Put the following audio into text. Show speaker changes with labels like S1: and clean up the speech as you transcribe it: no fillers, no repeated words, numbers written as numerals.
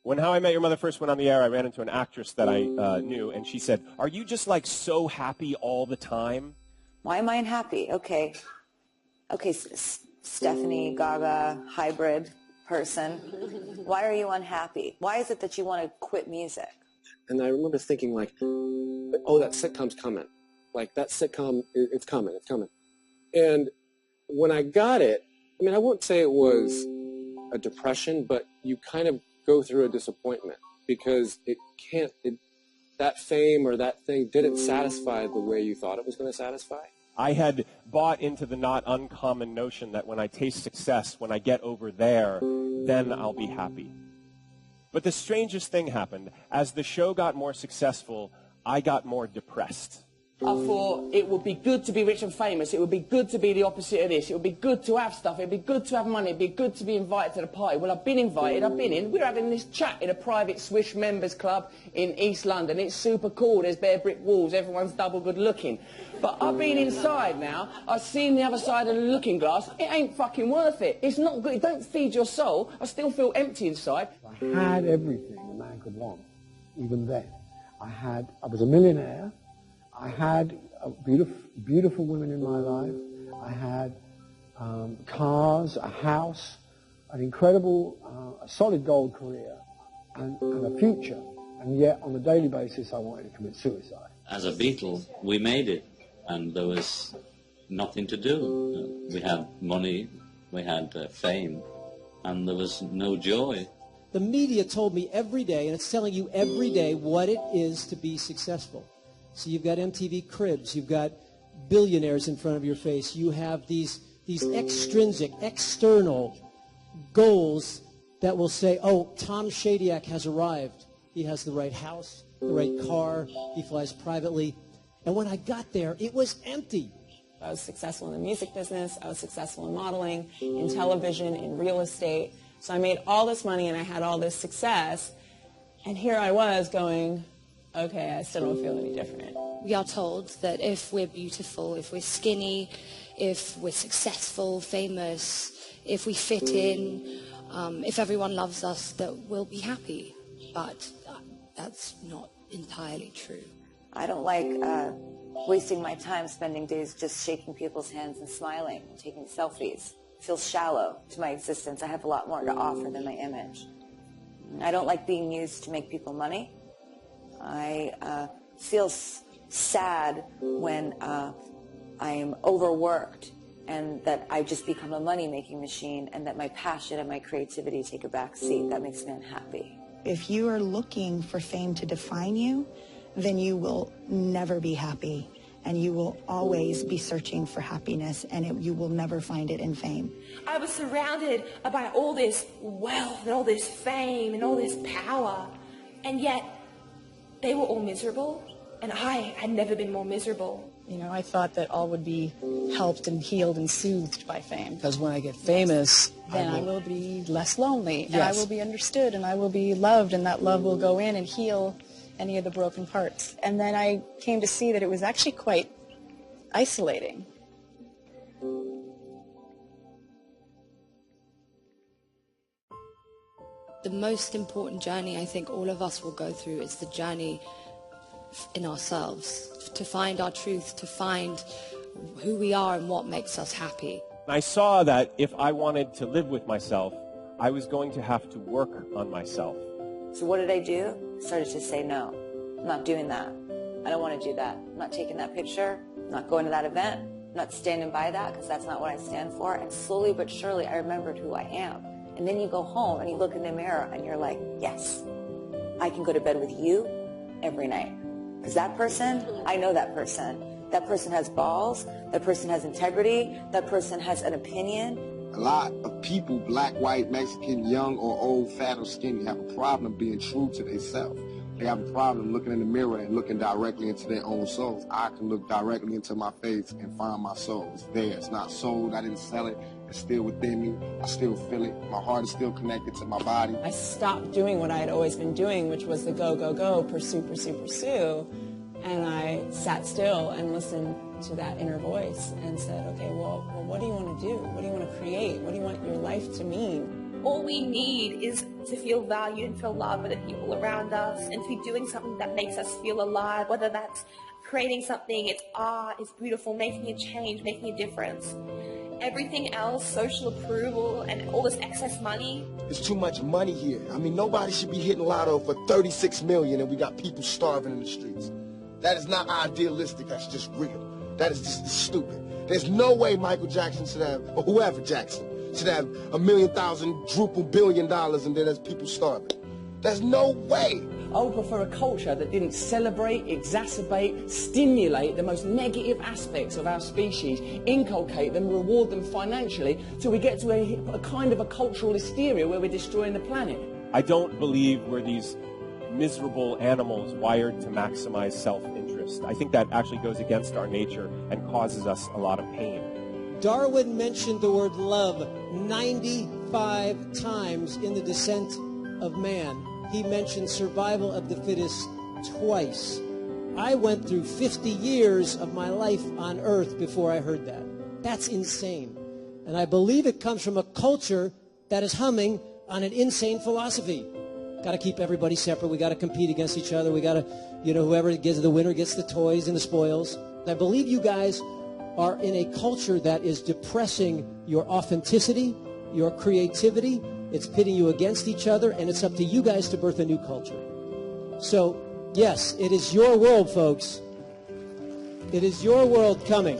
S1: When How I Met Your Mother first went on the air, I ran into an actress that I knew, and she said, "Are you just like so happy all the time?"
S2: Why am I unhappy? Okay, Stephanie Gaga hybrid person. Why are you unhappy? Why is it that you want to quit music?
S3: And I remember thinking like, oh, that sitcom's coming. Like that sitcom, it's coming. And when I got it, I mean, I wouldn't say it was a depression, but you kind of go through a disappointment because that fame or that thing didn't satisfy the way you thought it was going to satisfy.
S1: I had bought into the not uncommon notion that when I taste success, when I get over there, then I'll be happy. But the strangest thing happened. As the show got more successful, I got more depressed.
S4: I thought it would be good to be rich and famous. It would be good to be the opposite of this. It would be good to have stuff. It would be good to have money. It would be good to be invited to the party. Well, I've been invited. I've been in. We're having this chat in a private Swish members club in East London. It's super cool. There's bare brick walls. Everyone's double good looking. But I've been inside now. I've seen the other side of the looking glass. It ain't fucking worth it. It's not good. It don't feed your soul. I still feel empty inside.
S5: I had everything a man could want, even then. I was a millionaire. I had beautiful women in my life. I had cars, a house, an incredible, a solid gold career, and a future. And yet, on a daily basis, I wanted to commit suicide.
S6: As a Beatle, we made it, and there was nothing to do. We had money, we had fame, and there was no joy.
S7: The media told me every day, and it's telling you every day, what it is to be successful. So you've got MTV Cribs, you've got billionaires in front of your face, you have these extrinsic, external goals that will say, oh, Tom Shadyac has arrived. He has the right house, the right car, he flies privately. And when I got there, it was empty.
S8: I was successful in the music business, I was successful in modeling, in television, in real estate. So I made all this money and I had all this success. And here I was going, okay, I still don't feel any different.
S9: We are told that if we're beautiful, if we're skinny, if we're successful, famous, if we fit in, if everyone loves us, that we'll be happy. But that's not entirely true.
S2: I don't like wasting my time spending days just shaking people's hands and smiling and taking selfies. It feels shallow to my existence. I have a lot more to offer than my image. I don't like being used to make people money. I feel sad when I am overworked and that I just become a money-making machine and that my passion and my creativity take a back seat. That makes me unhappy.
S10: If you are looking for fame to define you, then you will never be happy, and you will always be searching for happiness, and you will never find it in fame.
S11: I was surrounded by all this wealth and all this fame and all this power, and yet they were all miserable, and I had never been more miserable.
S12: You know, I thought that all would be helped and healed and soothed by fame. Because when I get famous, then I will be less lonely, and I will be understood, and I will be loved, and that love will go in and heal any of the broken parts. And then I came to see that it was actually quite isolating.
S9: The most important journey I think all of us will go through is the journey in ourselves, to find our truth, to find who we are and what makes us happy.
S1: I saw that if I wanted to live with myself, I was going to have to work on myself.
S2: So what did I do? I started to say no. I'm not doing that. I don't want to do that. I'm not taking that picture. I'm not going to that event. I'm not standing by that because that's not what I stand for. And slowly but surely I remembered who I am. And then you go home and you look in the mirror and you're like, yes, I can go to bed with you every night. Because that person, I know that person. That person has balls. That person has integrity. That person has an opinion.
S13: A lot of people, black, white, Mexican, young or old, fat or skinny, have a problem being true to themselves. They have a problem looking in the mirror and looking directly into their own souls. I can look directly into my face and find my soul. It's there. It's not sold. I didn't sell it. It's still within me. I still feel it. My heart is still connected to my body.
S8: I stopped doing what I had always been doing, which was the go, go, go, pursue, pursue, pursue. And I sat still and listened to that inner voice and said, okay, well, what do you want to do? What do you want to create? What do you want your life to mean?
S11: all we need is to feel valued and feel loved by the people around us, and to be doing something that makes us feel alive, whether that's creating something, it's art, it's beautiful, making a change, making a difference. Everything else, social approval and all this excess money.
S13: There's too much money here. I mean, nobody should be hitting lotto for 36 million and we got people starving in the streets. That is not idealistic, that's just real. That is just stupid. There's no way Michael Jackson should have, or whoever Jackson, should have $1,000,000 billion and then there's people starving. There's no way.
S4: I would prefer a culture that didn't celebrate, exacerbate, stimulate the most negative aspects of our species, inculcate them, reward them financially, till we get to a kind of a cultural hysteria where we're destroying the planet.
S1: I don't believe we're these miserable animals wired to maximize self-interest. I think that actually goes against our nature and causes us a lot of pain.
S7: Darwin mentioned the word love 95 times in The Descent of Man. He mentioned survival of the fittest twice. I went through 50 years of my life on Earth before I heard that. That's insane. And I believe it comes from a culture that is humming on an insane philosophy. Got to keep everybody separate. We got to compete against each other. We got to, whoever gets the winner gets the toys and the spoils. I believe you guys are in a culture that is depressing your authenticity, your creativity. It's pitting you against each other, and it's up to you guys to birth a new culture. So, yes, it is your world, folks. It is your world coming.